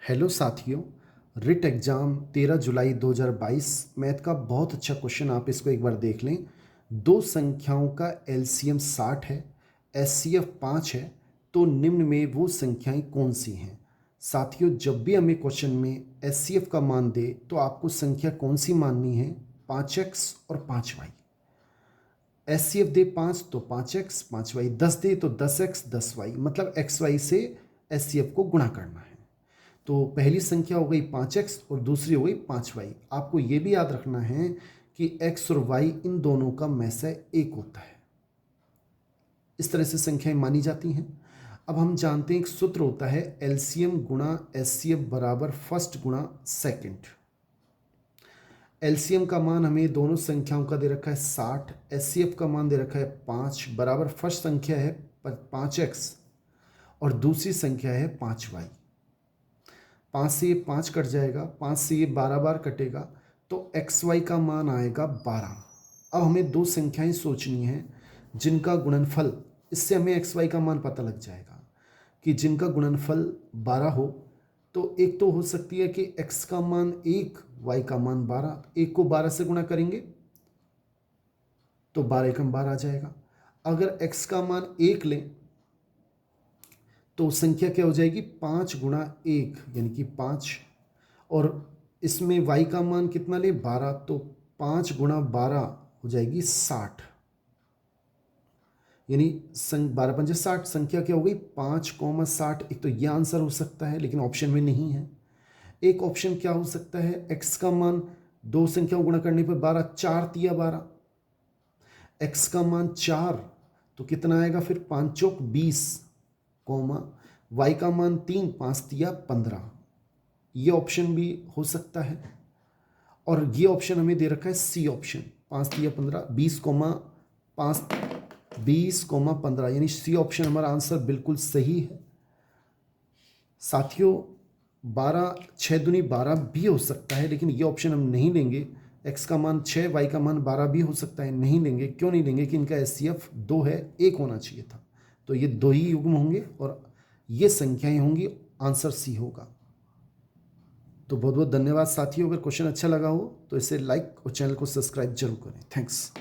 Hello साथियों, writ exam 13 जुलाई 2022 math का बहुत अच्छा क्वेश्चन। आप इसको एक बार देख लें। दो संख्याओं का एलसीएम 60 है, एचसीएफ 5 है, तो निम्न में वो संख्याएं कौन सी हैं। साथियों, जब भी हमें क्वेश्चन में एचसीएफ का मान दे तो आपको संख्या कौन सी माननी है, 5x और 5y। एचसीएफ दे 5 तो 5x 5y, 10 दे तो 10x 10y, मतलब xy से एचसीएफ को गुणा करना है। तो पहली संख्या हो गई 5x और दूसरी हो गई 5y। आपको ये भी याद रखना है कि x और y इन दोनों का मैसा एक होता है। इस तरह से संख्याएं मानी जाती हैं। अब हम जानते हैं एक सूत्र होता है एलसीएम गुणा एचसीएफ बराबर फर्स्ट गुणा सेकंड। एलसीएम का मान हमें दोनों संख्याओं का दे रखा है 60, एचसीएफ का मान दे रखा है 5 बराबर फर्स्ट संख्या है 5x और दूसरी संख्या है 5y। 5 से ये 5 कट जाएगा, 5 से ये 12 बार कटेगा, तो XY का मान आएगा 12। अब हमें दो संख्याएं सोचनी हैं जिनका गुणनफल, इससे हमें XY का मान पता लग जाएगा कि जिनका गुणनफल 12 हो। तो एक तो हो सकती है कि x का मान 1, y का मान 12। 1 को 12 से गुणा करेंगे तो 12 एकम 12 आ जाएगा। अगर x का मान 1 लें तो संख्या क्या हो जाएगी, 5 गुणा 1 यानी कि 5, और इसमें y का मान कितना ले 12, तो 5 गुणा 12 हो जाएगी 60, यानी 12 पंजे 60। संख्या क्या हो गई 5,60। एक तो यह आंसर हो सकता है लेकिन ऑप्शन में नहीं है। एक ऑप्शन क्या हो सकता है, x का मान दो संख्याओं गुणा करने पर 12, 4 तिया 12, x का मान 4 तो कितना आएगा फिर 5 चौक 20, कॉमा y का मान 3, 5 तिया 15। ये ऑप्शन भी हो सकता है। और ये ऑप्शन हमें दे रखा है सी ऑप्शन, 5 तिया 15, 20,15, यानी सी ऑप्शन हमारा आंसर बिल्कुल सही है। साथियों, 12 6 दूनी 12 भी हो सकता है लेकिन ये ऑप्शन हम नहीं लेंगे। x का मान 6, y का मान 12 भी हो सकता है, नहीं लेंगे। क्यों नहीं लेंगे कि इनका एचसीएफ 2 है, 1 होना चाहिए था। तो ये 2 ही युग्म होंगे और ये संख्याएं होंगी, आंसर सी होगा। तो बहुत बहुत धन्यवाद साथियों। अगर क्वेश्चन अच्छा लगा हो तो इसे लाइक और चैनल को सब्सक्राइब जरूर करें। थैंक्स।